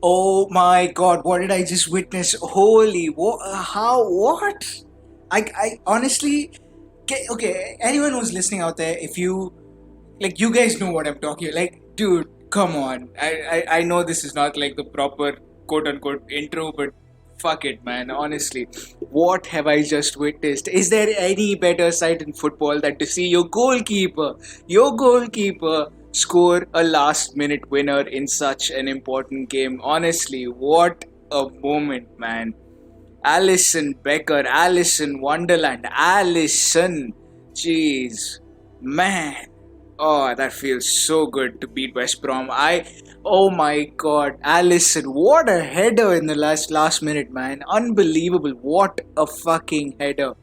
Oh my God! What did I just witness? Holy, what? How? What? I honestly, okay. Anyone who's listening out there, if you like, you guys know what I'm talking. Like, dude, come on. I know this is not like the proper quote unquote intro, but fuck it, man. Honestly, what have I just witnessed? Is there any better sight in football than to see your goalkeeper, score a last minute winner in such an important game? Honestly, what a moment, man. Alisson Becker, Alisson Wonderland, Alisson. Jeez, man. Oh, that feels so good to beat West Brom. Oh my God, Alisson, what a header in the last minute, man! Unbelievable! What a fucking header!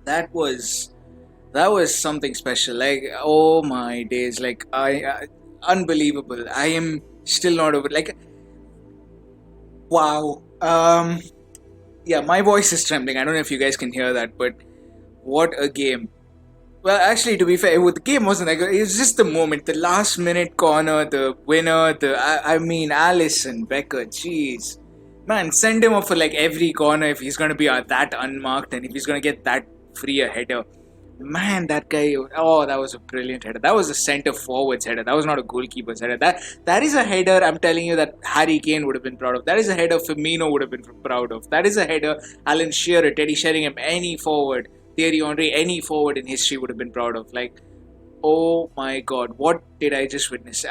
That was that was something special. Like, oh my days! Like, unbelievable. I am still not over. Like, wow. Yeah, my voice is trembling. I don't know if you guys can hear that, but what a game! Well, actually, to be fair, the game wasn't that good. It was just the moment, the last minute corner, the winner, I mean, Alisson Becker. Jeez, man, send him off for like every corner if he's gonna be that unmarked and if he's gonna get that free a header. Man, that guy. Oh, that was a brilliant header. That was a centre forward's header. That was not a goalkeeper's header. That is a header. I'm telling you that Harry Kane would have been proud of. That is a header Firmino would have been proud of. That is a header Alan Shearer, Teddy Sheringham, any forward. Thierry Henry, any forward in history would have been proud of. Like, oh my God, what did I just witness?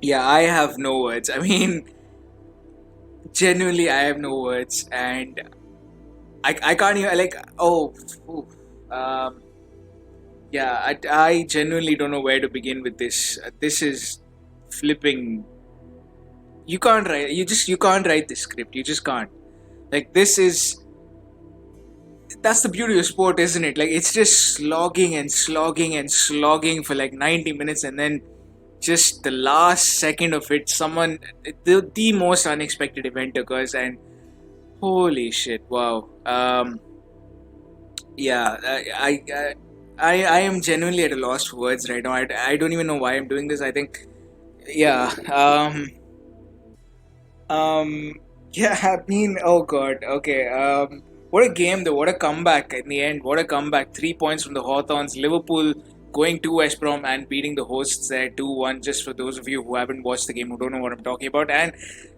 Yeah, I have no words. I mean, genuinely, I have no words, and I can't even like. Oh, oof. um, yeah, I genuinely don't know where to begin with this. This is flipping. You can't write. You can't write this script. You just can't. Like, this is that's the beauty of sport, isn't it? Like, it's just slogging and slogging and slogging for like 90 minutes, and then just the last second of it, the most unexpected event occurs, and holy shit, wow. Yeah, I am genuinely at a loss for words right now. I don't even know why I'm doing this. I think, yeah, Um, yeah, I mean, oh god, okay. What a game though! What a comeback in the end! What a comeback! 3 points from the Hawthorns. Liverpool going to West Brom and beating the hosts there 2-1. Just for those of you who haven't watched the game, who don't know what I'm talking about, and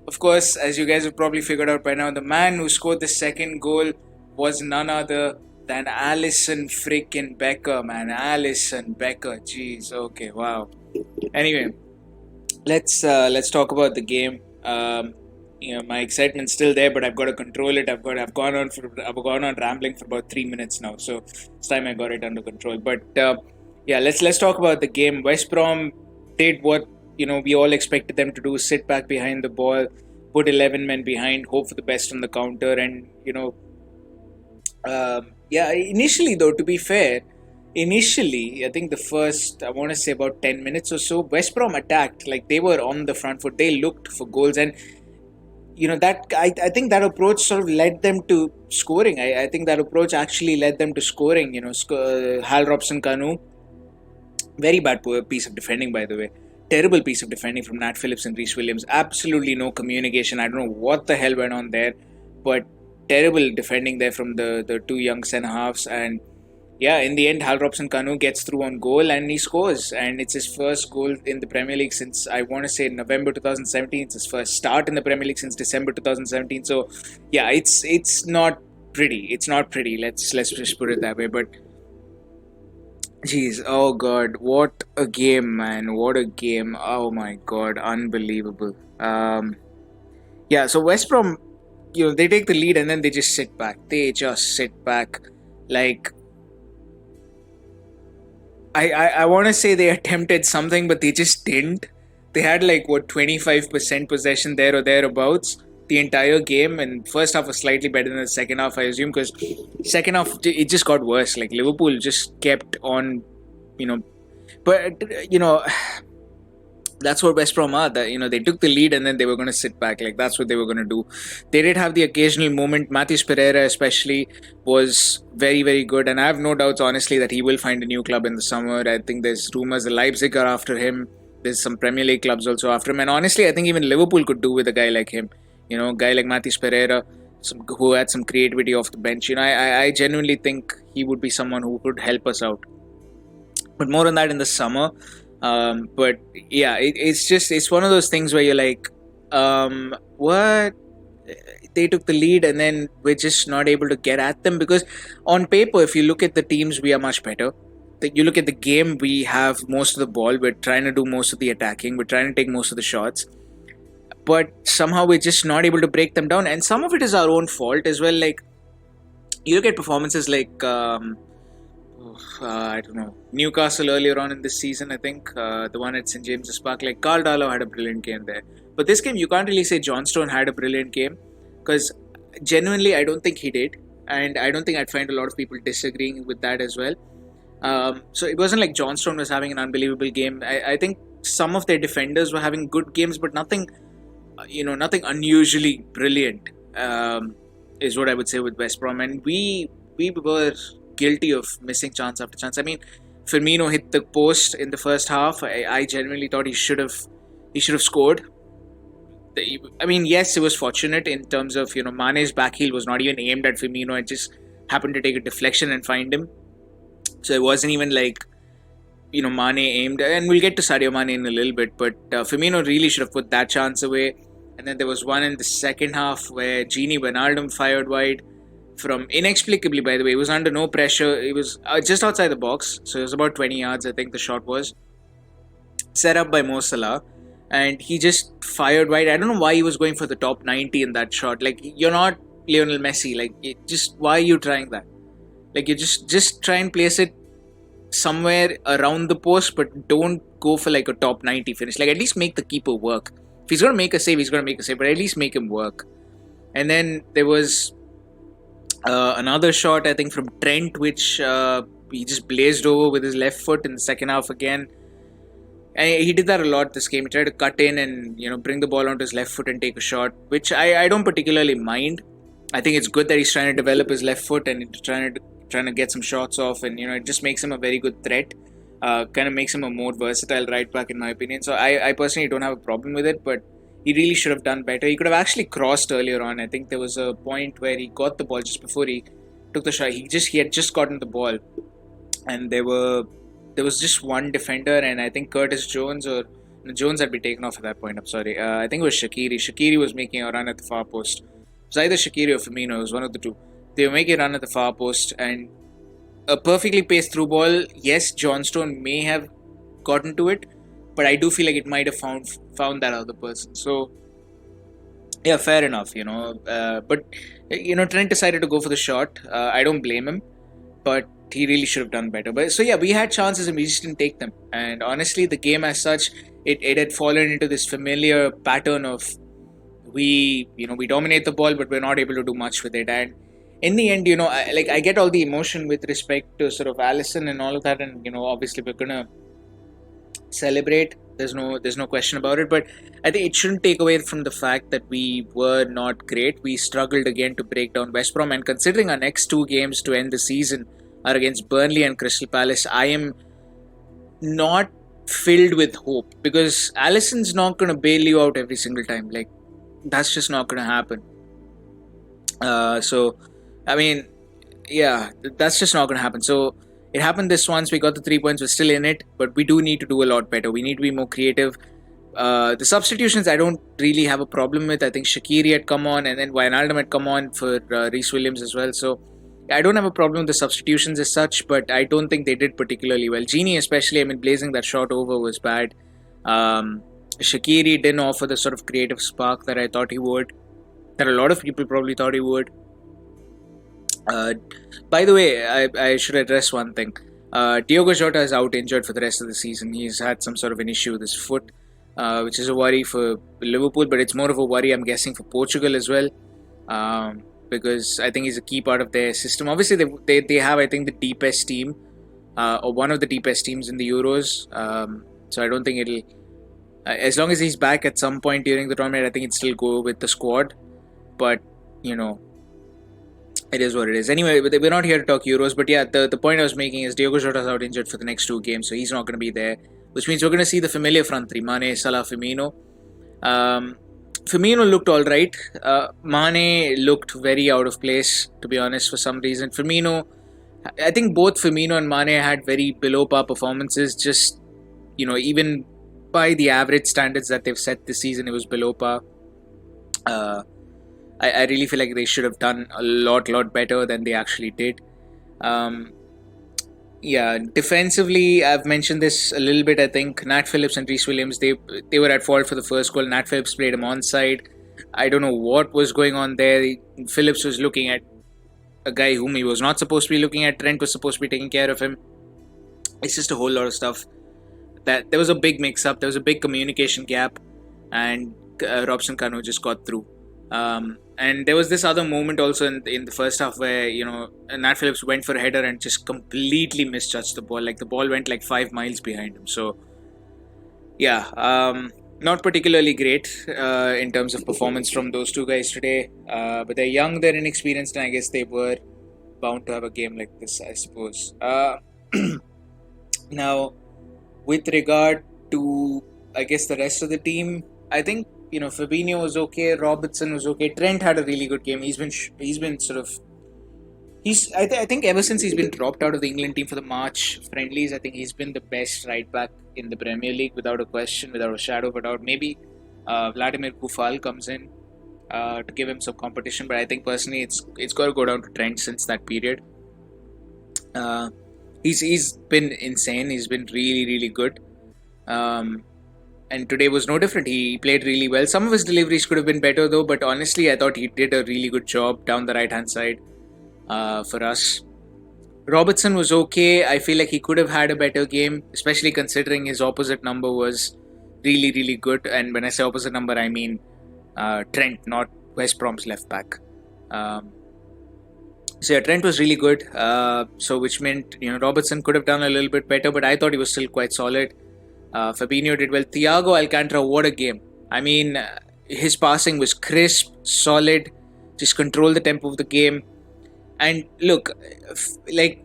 of course, as you guys have probably figured out by now, the man who scored the second goal was none other than Alisson freaking Becker, man. Alisson Becker. Jeez. Okay. Wow. Anyway, let's talk about the game. My excitement's still there, but I've got to control it. I've gone on rambling for about 3 minutes now, so it's time I got it under control. But yeah, let's talk about the game. West Brom did what we all expected them to do: sit back behind the ball, put 11 men behind, hope for the best on the counter, and yeah. Initially, though, to be fair. Initially, I think the first, I want to say about 10 minutes or so, West Brom attacked. Like, they were on the front foot. They looked for goals. And, I think that approach sort of led them to scoring. I think that approach actually led them to scoring. Hal Robson-Kanu, very bad piece of defending, by the way. Terrible piece of defending from Nat Phillips and Reece Williams. Absolutely no communication. I don't know what the hell went on there. But terrible defending there from the two young centre halves. And yeah, in the end, Hal Robson-Kanu gets through on goal and he scores. And it's his first goal in the Premier League since, I want to say, November 2017. It's his first start in the Premier League since December 2017. So, yeah, it's not pretty. It's not pretty. Let's just put it that way. But, jeez, oh God, what a game, man. What a game. Oh my God, unbelievable. Yeah, so West Brom, they take the lead and then they just sit back. They just sit back. Like, I want to say they attempted something, but they just didn't. They had 25% possession there or thereabouts the entire game, and first half was slightly better than the second half, I assume, because second half it just got worse. Like, Liverpool just kept on, but that's what West Brom are. That they took the lead and then they were going to sit back. Like, that's what they were going to do. They did have the occasional moment. Matheus Pereira especially was very, very good, and I have no doubts, honestly, that he will find a new club in the summer. I think there's rumors the Leipzig are after him. there's some Premier League clubs also after him. And honestly, I think even Liverpool could do with a guy like him. A guy like Mathis Pereira, who had some creativity off the bench. I genuinely think he would be someone who could help us out. But more on that in the summer. But yeah, it's one of those things where you're like, what? They took the lead and then we're just not able to get at them, because on paper, if you look at the teams, we are much better. You look at the game, we have most of the ball, we're trying to do most of the attacking, we're trying to take most of the shots, but somehow we're just not able to break them down, and some of it is our own fault as well. Like, you look at performances like I don't know, Newcastle earlier on in this season, I think, the one at St James's Park. Like, Carl Darlow had a brilliant game there, but this game you can't really say Johnstone had a brilliant game, because genuinely I don't think he did, and I don't think I'd find a lot of people disagreeing with that as well. So it wasn't like Johnstone was having an unbelievable game. I think some of their defenders were having good games, but nothing unusually brilliant, is what I would say with West Brom. And we were guilty of missing chance after chance. I mean, Firmino hit the post in the first half. I genuinely thought he should have scored. I mean, yes, it was fortunate in terms of, Mane's back heel was not even aimed at Firmino. It just happened to take a deflection and find him. So it wasn't even like, Mane aimed. And we'll get to Sadio Mane in a little bit. But Firmino really should have put that chance away. And then there was one in the second half where Gini Wijnaldum fired wide from, inexplicably, by the way. It was under no pressure. It was just outside the box. So it was about 20 yards, I think the shot was. Set up by Mo Salah. And he just fired wide. I don't know why he was going for the top 90 in that shot. Like, you're not Lionel Messi. Like, why are you trying that? Like, you just try and place it somewhere around the post, but don't go for like a top 90 finish. Like, at least make the keeper work. If he's going to make a save, he's going to make a save, but at least make him work. And then there was another shot, I think, from Trent, which he just blazed over with his left foot in the second half again. And he did that a lot this game. He tried to cut in and, bring the ball onto his left foot and take a shot, which I don't particularly mind. I think it's good that he's trying to develop his left foot and trying to get some shots off, and it just makes him a very good threat. Kind of makes him a more versatile right back, in my opinion. So I personally don't have a problem with it, but he really should have done better. He could have actually crossed earlier on. I think there was a point where he got the ball just before he took the shot. He had just gotten the ball, and there was just one defender, and I think Curtis Jones had been taken off at that point. I'm sorry. I think it was Shaqiri. Shaqiri was making a run at the far post. It was either Shaqiri or Firmino. It was one of the two. They were making a run at the far post, and a perfectly paced through ball. Yes, Johnstone may have gotten to it, but I do feel like it might have found that other person. So, yeah, fair enough, But, Trent decided to go for the shot. I don't blame him, but he really should have done better. But so yeah, we had chances and we just didn't take them. And honestly, the game as such, it had fallen into this familiar pattern of we dominate the ball, but we're not able to do much with it. And in the end, I get all the emotion with respect to sort of Alisson and all of that, and obviously we're gonna celebrate. There's no question about it. But I think it shouldn't take away from the fact that we were not great. We struggled again to break down West Brom, and considering our next two games to end the season are against Burnley and Crystal Palace, I am not filled with hope, because Alisson's not going to bail you out every single time. Like, that's just not going to happen. So, I mean, yeah, that's just not going to happen. So, it happened this once. We got the 3 points. We're still in it, but we do need to do a lot better. We need to be more creative. The substitutions I don't really have a problem with. I think Shaqiri had come on, and then Wijnaldum had come on for Reece Williams as well. So I don't have a problem with the substitutions as such, but I don't think they did particularly well. Gini especially, blazing that shot over was bad. Shaqiri didn't offer the sort of creative spark that I thought he would, that a lot of people probably thought he would. By the way, I should address one thing. Diogo Jota is out injured for the rest of the season. He's had some sort of an issue with his foot, which is a worry for Liverpool, but it's more of a worry, I'm guessing, for Portugal as well, because I think he's a key part of their system. Obviously, they have, I think, the deepest team, or one of the deepest teams in the Euros, so I don't think it'll... as long as he's back at some point during the tournament, I think it'll still go with the squad, but, it is what it is. Anyway, we're not here to talk Euros, but yeah, the point I was making is Diogo Jota's out injured for the next two games, so he's not going to be there. which means we're going to see the familiar front three: Mane, Salah, Firmino. Firmino looked all right. Mane looked very out of place, to be honest, for some reason. I think both Firmino and Mane had very below par performances. Just, even by the average standards that they've set this season, it was below par. I really feel like they should have done a lot better than they actually did. Um, yeah, defensively, I've mentioned this a little bit. I think Nat Phillips and Reece Williams, they were at fault for the first goal. Nat Phillips played him onside. I don't know what was going on there. Phillips was looking at a guy whom he was not supposed to be looking at. Trent was supposed to be taking care of him. It's just a whole lot of stuff. That there was a big mix-up. There was a big communication gap, and Robson Kanu just got through. And there was this other moment also in the first half where Nat Phillips went for a header and just completely misjudged the ball. Like the ball went like 5 miles behind him. So yeah, not particularly great in terms of performance from those two guys today. But they're young, they're inexperienced, and I guess they were bound to have a game like this, I suppose. Now, with regard to, I guess, the rest of the team, I think Fabinho was okay, Robertson was okay, Trent had a really good game. He's been sort of I think ever since he's been dropped out of the England team for the March friendlies, I think he's been the best right back in the Premier League without a question, without a shadow of a doubt. Maybe Vladimir Kufal comes in to give him some competition, but I think personally it's got to go down to Trent since that period. He's been insane. He's been really good. And today was no different. He played really well. Some of his deliveries could have been better though, but honestly, I thought he did a really good job down the right-hand side for us. Robertson was okay. I feel like he could have had a better game, especially considering his opposite number was really good. And when I say opposite number, I mean Trent, not West Brom's left back. So yeah, Trent was really good. So which meant Robertson could have done a little bit better, but I thought he was still quite solid. Fabinho did well. Thiago Alcantara, what a game! I mean, his passing was crisp, solid, just controlled the tempo of the game. And look, like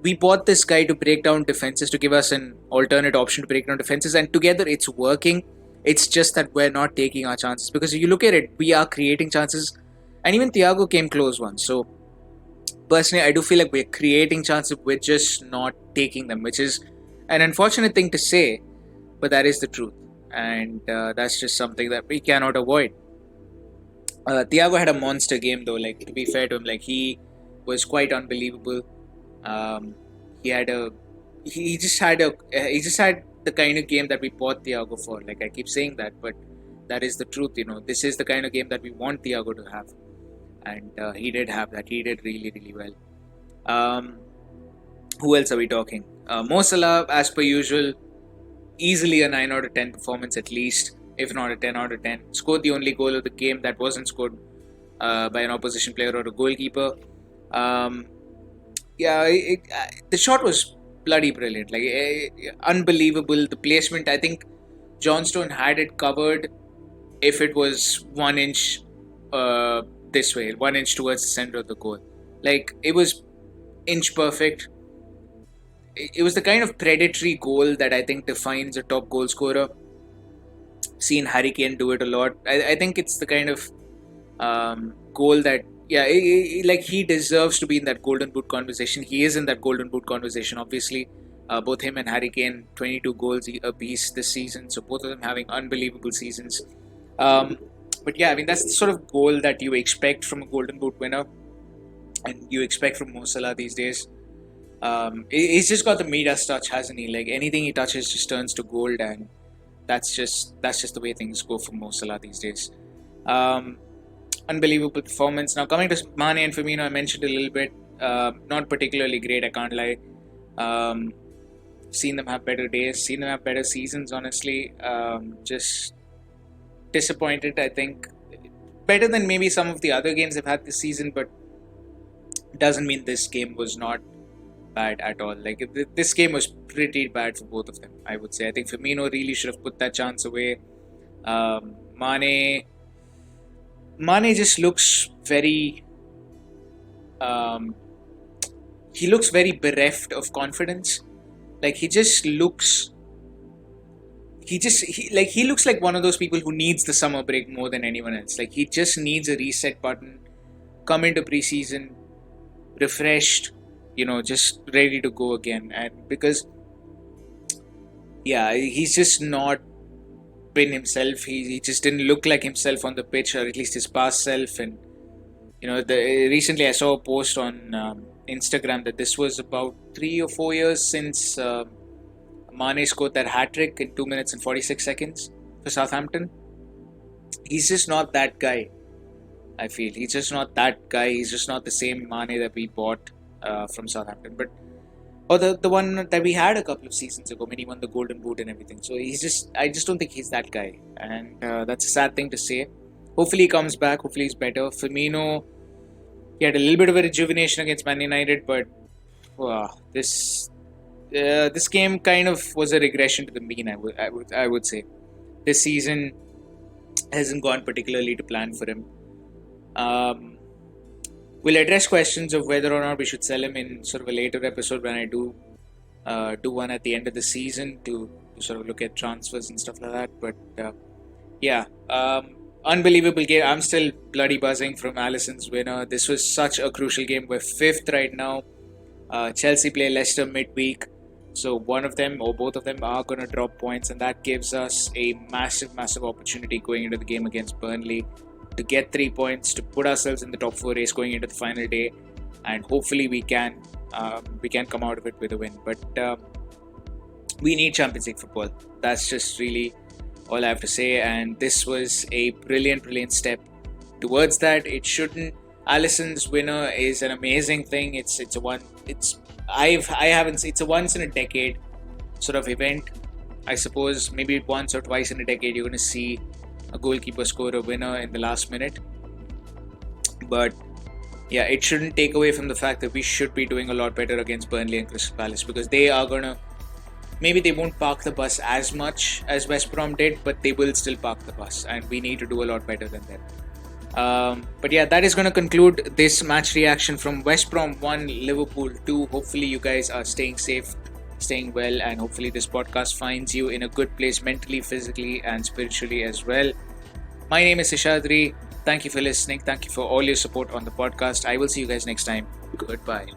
we bought this guy to break down defenses, to give us an alternate option to break down defenses, and together it's working. It's just that we're not taking our chances, because if you look at it, we are creating chances, and even Thiago came close once. So personally, I do feel like we're creating chances, we're just not taking them, which is an unfortunate thing to say, but that is the truth, and that's just something that we cannot avoid. Thiago had a monster game though. Like, to be fair to him, like he was quite unbelievable. He just had the kind of game that we bought Thiago for. Like, I keep saying that, but that is the truth. This is the kind of game that we want Thiago to have, and he did have that. He did really well. Who else are we talking? Mo Salah, as per usual, easily a 9 out of 10 performance at least, if not a 10 out of 10. Scored the only goal of the game that wasn't scored by an opposition player or a goalkeeper. The shot was bloody brilliant, unbelievable. The placement, I think Johnstone had it covered if it was 1 inch this way, 1 inch towards the center of the goal. Like, it was inch perfect. It was the kind of predatory goal that I think defines a top goal scorer. Seen Harry Kane do it a lot. I think it's the kind of goal that, he deserves to be in that Golden Boot conversation. He is in that Golden Boot conversation, obviously. Both him and Harry Kane, 22 goals apiece this season. So both of them having unbelievable seasons. But yeah, I mean, that's the sort of goal that you expect from a Golden Boot winner, and you expect from Mo Salah these days. He's just got the Midas touch, hasn't he? Like, anything he touches just turns to gold, and that's just the way things go for Mo Salah these days. Unbelievable performance. Now, coming to Mane and Firmino, I mentioned a little bit. Not particularly great, I can't lie. Seen them have better days, seen them have better seasons, honestly. Just disappointed, I think. Better than maybe some of the other games they've had this season, but doesn't mean this game was not bad at all. Like, this game was pretty bad for both of them, I would say. I think Firmino really should have put that chance away. Mane just looks very he looks very bereft of confidence. Like, he just looks he looks like one of those people who needs the summer break more than anyone else. Like he just needs a reset button, come into preseason refreshed, just ready to go again. And because he's just not been himself. He just didn't look like himself on the pitch, or at least his past self. And recently I saw a post on Instagram that this was about 3 or 4 years since Mane scored that hat trick in 2 minutes and 46 seconds for Southampton. He's just not that guy. I feel he's just not that guy. He's just not the same Mane that we bought from Southampton, or the one that we had a couple of seasons ago when he won the Golden Boot and everything. So I just don't think he's that guy, and that's a sad thing to say. Hopefully he comes back. Hopefully he's better. Firmino, he had a little bit of a rejuvenation against Man United, but this game kind of was a regression to the mean. I would say this season hasn't gone particularly to plan for him. We'll address questions of whether or not we should sell him in sort of a later episode when I do one at the end of the season to sort of look at transfers and stuff like that. But unbelievable game. I'm still bloody buzzing from Alisson's winner. This was such a crucial game. We're 5th right now. Chelsea play Leicester midweek, so one of them or both of them are going to drop points, and that gives us a massive opportunity going into the game against Burnley to get 3 points, to put ourselves in the top 4 race going into the final day, and hopefully we can come out of it with a win. But we need Champions League football. That's just really all I have to say, and this was a brilliant step towards that. It shouldn't. Alisson's winner is an amazing thing. It's a once in a decade sort of event. I suppose maybe once or twice in a decade you're going to see a goalkeeper score a winner in the last minute. But yeah, it shouldn't take away from the fact that we should be doing a lot better against Burnley and Crystal Palace, because they are going to, maybe they won't park the bus as much as West Brom did, but they will still park the bus, and we need to do a lot better than them. But yeah, that is going to conclude this match reaction from West Brom 1, Liverpool 2. Hopefully you guys are staying safe, staying well, and hopefully this podcast finds you in a good place mentally, physically and spiritually as well. My name is Ishadri. Thank you for listening. Thank you for all your support on the podcast. I will see you guys next time. Goodbye.